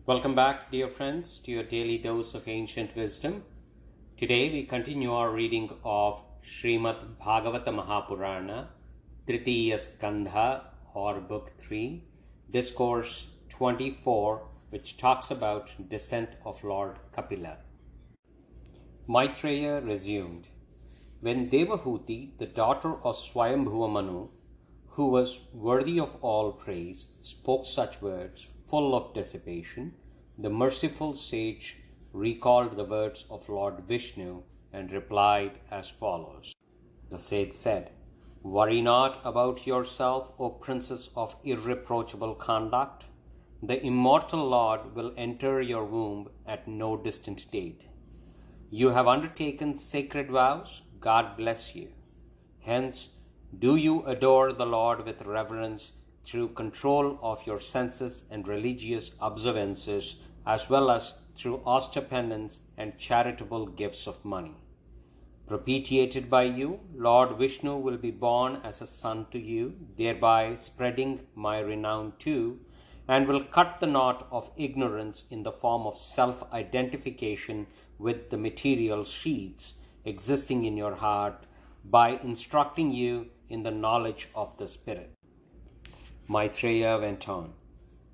Welcome back, dear friends, to your daily dose of ancient wisdom. Today we continue our reading of Srimad Bhagavata Mahapurana, Tritiya Skandha, or Book 3, Discourse 24, which talks about descent of Lord Kapila. Maitreya resumed, when Devahuti, the daughter of Swayambhuva Manu, who was worthy of all praise, spoke such words full of dissipation, the merciful sage recalled the words of Lord Vishnu and replied as follows. The sage said, worry not about yourself, O princess of irreproachable conduct. The immortal Lord will enter your womb at no distant date. You have undertaken sacred vows. God bless you. Hence, do you adore the Lord with reverence through control of your senses and religious observances, as well as through austere penance and charitable gifts of money. Propitiated by you, Lord Vishnu will be born as a son to you, thereby spreading my renown too, and will cut the knot of ignorance in the form of self-identification with the material sheaths existing in your heart by instructing you in the knowledge of the Spirit. Maitreya went on,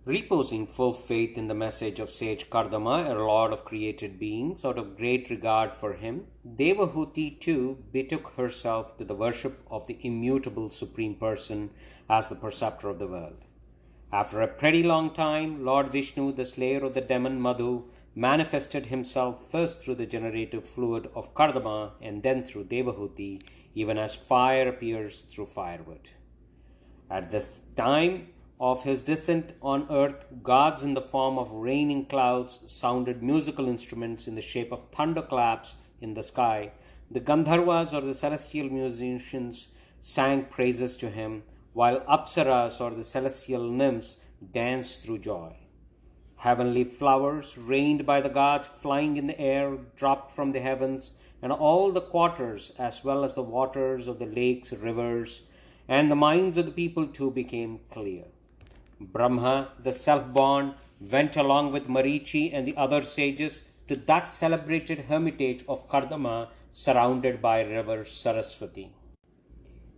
reposing full faith in the message of sage Kardama, a lord of created beings, out of great regard for him, Devahuti too betook herself to the worship of the immutable Supreme Person as the preceptor of the world. After a pretty long time, Lord Vishnu, the slayer of the demon Madhu, manifested himself first through the generative fluid of Kardama and then through Devahuti, even as fire appears through firewood. At this time of his descent on earth, gods in the form of raining clouds sounded musical instruments in the shape of thunderclaps in the sky. The Gandharvas, or the celestial musicians, sang praises to him, while Apsaras, or the celestial nymphs, danced through joy. Heavenly flowers, rained by the gods flying in the air, dropped from the heavens, and all the quarters, as well as the waters of the lakes, rivers, and the minds of the people too became clear. Brahma, the self-born, went along with Marichi and the other sages to that celebrated hermitage of Kardama, surrounded by river Saraswati.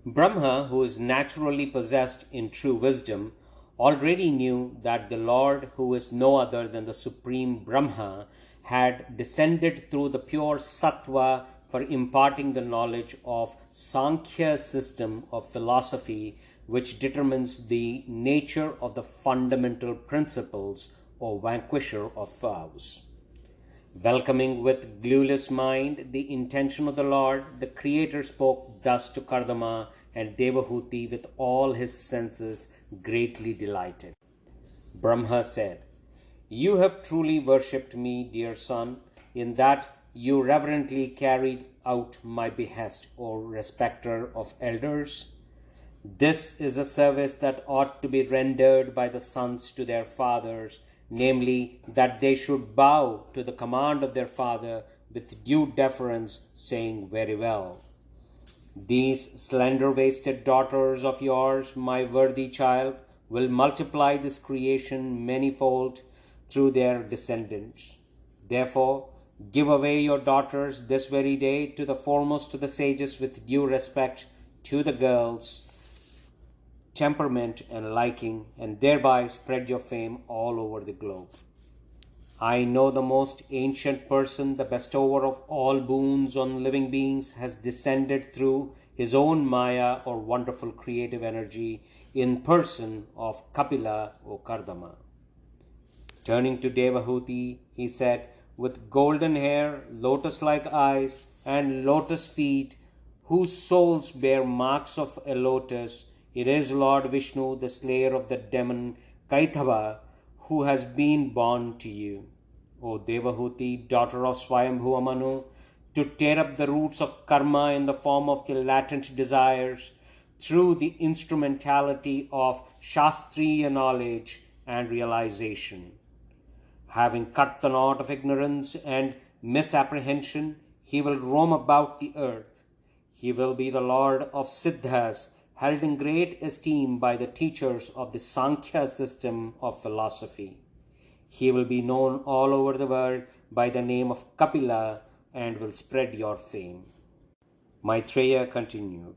Brahma, who is naturally possessed in true wisdom, already knew that the Lord, who is no other than the Supreme Brahma, had descended through the pure Sattva for imparting the knowledge of Sankhya system of philosophy, which determines the nature of the fundamental principles or vanquisher of vows. Welcoming with glueless mind the intention of the Lord, the Creator spoke thus to Kardama, and Devahuti with all his senses greatly delighted. Brahma said, you have truly worshipped me, dear son, in that you reverently carried out my behest, O respecter of elders. This is a service that ought to be rendered by the sons to their fathers, namely, that they should bow to the command of their father with due deference, saying, very well. These slender-waisted daughters of yours, my worthy child, will multiply this creation manifold through their descendants. Therefore, give away your daughters this very day to the foremost of the sages with due respect to the girls' temperament and liking, and thereby spread your fame all over the globe. I know the most ancient person, the bestower of all boons on living beings, has descended through his own Maya, or wonderful creative energy, in person of Kapila, O Kardama. Turning to Devahuti, he said, with golden hair, lotus-like eyes, and lotus feet, whose soles bear marks of a lotus, it is Lord Vishnu, the slayer of the demon Kaithava, who has been born to you, O Devahuti, daughter of Swayambhuva Manu, to tear up the roots of karma in the form of the latent desires through the instrumentality of Shastriya knowledge and realization. Having cut the knot of ignorance and misapprehension, he will roam about the earth. He will be the Lord of Siddhas, held in great esteem by the teachers of the Sankhya system of philosophy. He will be known all over the world by the name of Kapila and will spread your fame. Maitreya continued.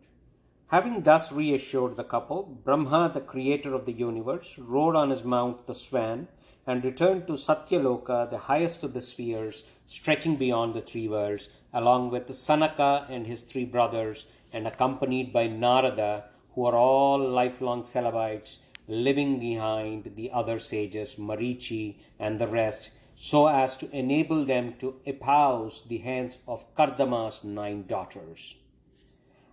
Having thus reassured the couple, Brahma, the creator of the universe, rode on his mount the swan and returned to Satyaloka, the highest of the spheres, stretching beyond the three worlds, along with Sanaka and his three brothers, and accompanied by Narada, who are all lifelong celibates, living behind the other sages, Marichi and the rest, so as to enable them to espouse the hands of Kardama's 9 daughters.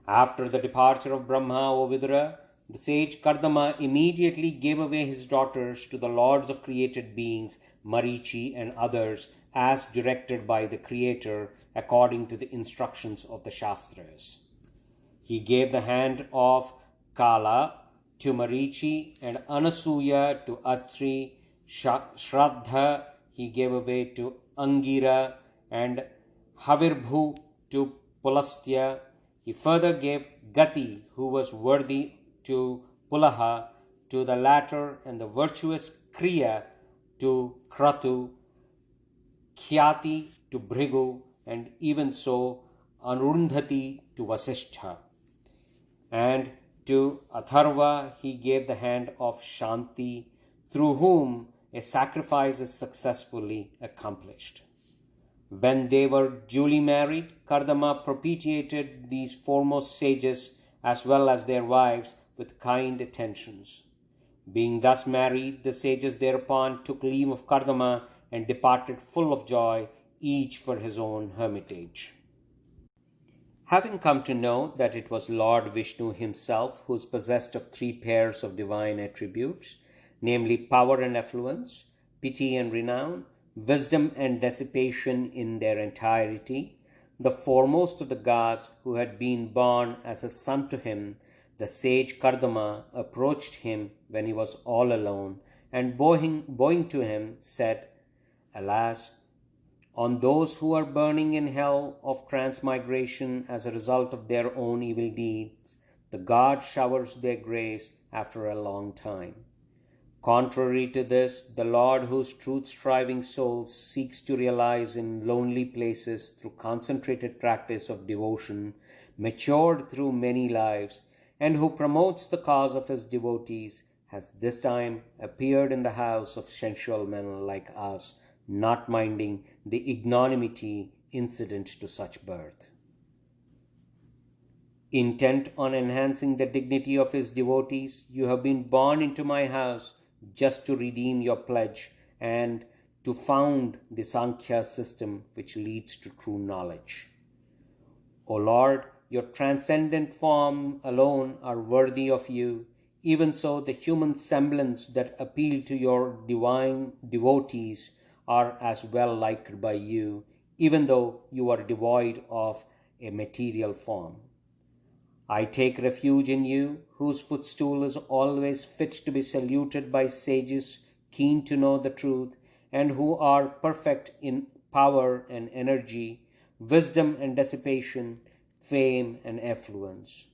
After the departure of Brahma, O Vidura, the sage Kardama immediately gave away his daughters to the lords of created beings, Marichi and others, as directed by the Creator according to the instructions of the Shastras. He gave the hand of Kala to Marichi and Anasuya to Atri, Shraddha he gave away to Angira, and Havirbhu to Pulastya. He further gave Gati, who was worthy, to Pulaha, to the latter, and the virtuous Kriya to Kratu, Khyati to Bhrigu, and even so Arundhati to Vasishtha. And to Atharva he gave the hand of Shanti, through whom a sacrifice is successfully accomplished. When they were duly married, Kardama propitiated these foremost sages as well as their wives with kind attentions. Being thus married, the sages thereupon took leave of Kardama and departed full of joy, each for his own hermitage. Having come to know that it was Lord Vishnu himself who is possessed of 3 pairs of divine attributes, namely power and affluence, pity and renown, wisdom and dissipation in their entirety, the foremost of the gods who had been born as a son to him, the sage Kardama, approached him when he was all alone, and bowing to him, said, Alas, on those who are burning in hell of transmigration as a result of their own evil deeds, the God showers their grace after a long time. Contrary to this, the Lord, whose truth-striving soul seeks to realize in lonely places through concentrated practice of devotion, matured through many lives, and who promotes the cause of his devotees, has this time appeared in the house of sensual men like us, not minding the ignominy incident to such birth. Intent on enhancing the dignity of his devotees, you have been born into my house just to redeem your pledge and to found the Sankhya system which leads to true knowledge. O Lord, your transcendent form alone are worthy of you. Even so, the human semblance that appeal to your divine devotees are as well liked by you, even though you are devoid of a material form. I take refuge in you, whose footstool is always fit to be saluted by sages keen to know the truth, and who are perfect in power and energy, wisdom and dissipation, fame and affluence.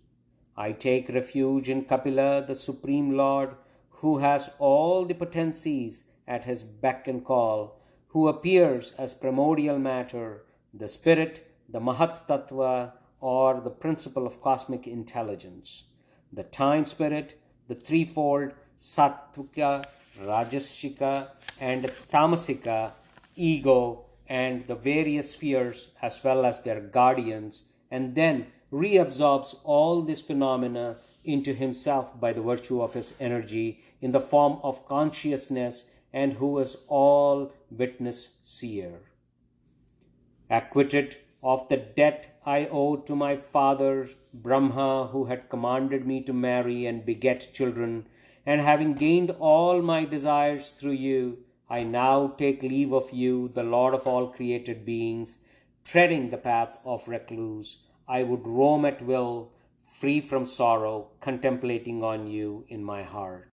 I take refuge in Kapila, the Supreme Lord, who has all the potencies at his beck and call, who appears as primordial matter, the spirit, the Mahat Tattva, or the principle of cosmic intelligence, the time spirit, the threefold Sattvika, Rajasika, and Tamasika, ego, and the various spheres as well as their guardians, and then reabsorbs all these phenomena into himself by the virtue of his energy in the form of consciousness, and who is all witness seer. Acquitted of the debt I owe to my father Brahma, who had commanded me to marry and beget children, and having gained all my desires through you, I now take leave of you, the Lord of all created beings. Treading the path of recluse, I would roam at will, free from sorrow, contemplating on you in my heart.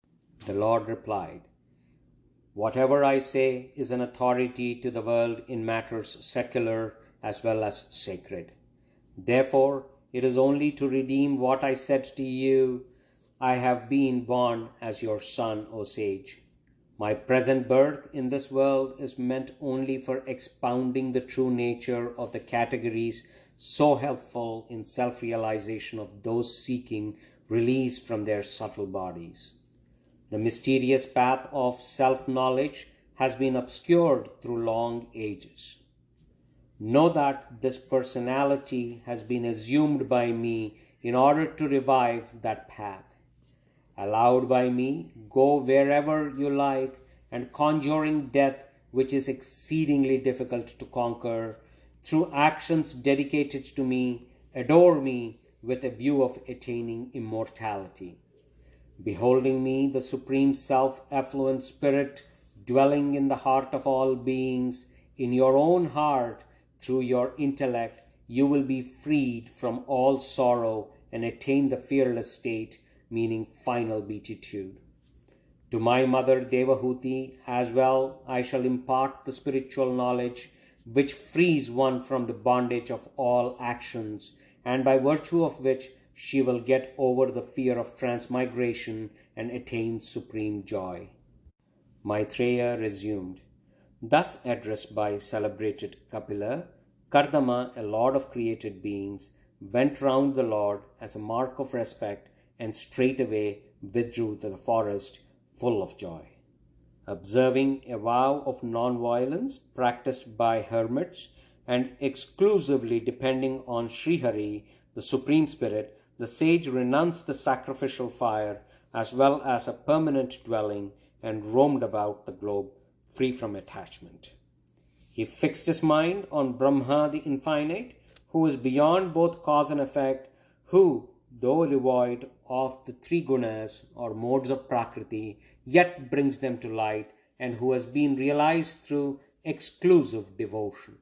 The Lord replied, Whatever I say is an authority to the world in matters secular as well as sacred. Therefore, it is only to redeem what I said to you, I have been born as your son, O sage. My present birth in this world is meant only for expounding the true nature of the categories so helpful in self-realization of those seeking release from their subtle bodies. The mysterious path of self-knowledge has been obscured through long ages. Know that this personality has been assumed by me in order to revive that path. Allowed by me, go wherever you like, and conjuring death, which is exceedingly difficult to conquer, through actions dedicated to me, adore me with a view of attaining immortality. Beholding me, the Supreme Self-Effluent Spirit, dwelling in the heart of all beings, in your own heart, through your intellect, you will be freed from all sorrow and attain the fearless state, meaning final beatitude. To my mother Devahuti as well I shall impart the spiritual knowledge which frees one from the bondage of all actions, and by virtue of which she will get over the fear of transmigration and attain supreme joy. Maitreya resumed, thus addressed by celebrated Kapila, Kardama, a lord of created beings, went round the Lord as a mark of respect and straightway withdrew to the forest full of joy. Observing a vow of non-violence practiced by hermits and exclusively depending on Srihari, the Supreme Spirit, the sage renounced the sacrificial fire as well as a permanent dwelling and roamed about the globe free from attachment. He fixed his mind on Brahma the Infinite, who is beyond both cause and effect, who, though devoid of the three gunas or modes of Prakriti, yet brings them to light, and who has been realized through exclusive devotion.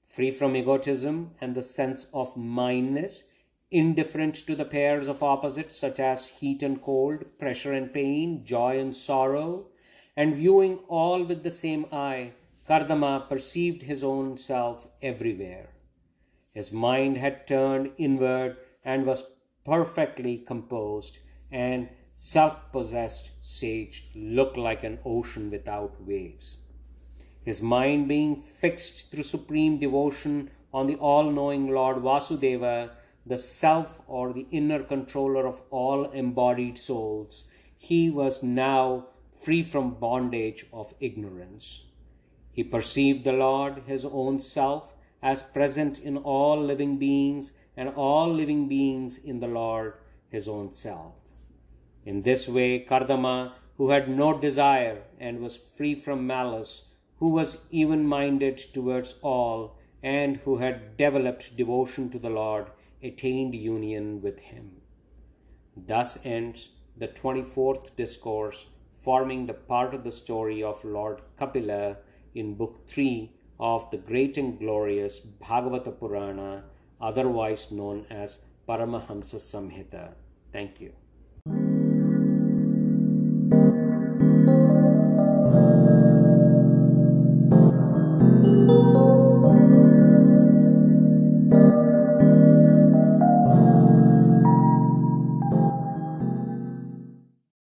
Free from egotism and the sense of mindness, indifferent to the pairs of opposites such as heat and cold, pressure and pain, joy and sorrow, and viewing all with the same eye, Kardama perceived his own self everywhere. His mind had turned inward and was perfectly composed, and self-possessed sage looked like an ocean without waves. His mind being fixed through supreme devotion on the all-knowing Lord Vasudeva, the self or the inner controller of all embodied souls, he was now free from bondage of ignorance. He perceived the Lord, his own self, as present in all living beings and all living beings in the Lord, his own self. In this way, Kardama, who had no desire and was free from malice, who was even-minded towards all, and who had developed devotion to the Lord, attained union with him. Thus ends the 24th discourse, forming the part of the story of Lord Kapila in Book 3 of the great and glorious Bhagavata Purana, otherwise known as Paramahamsa Samhita. Thank you.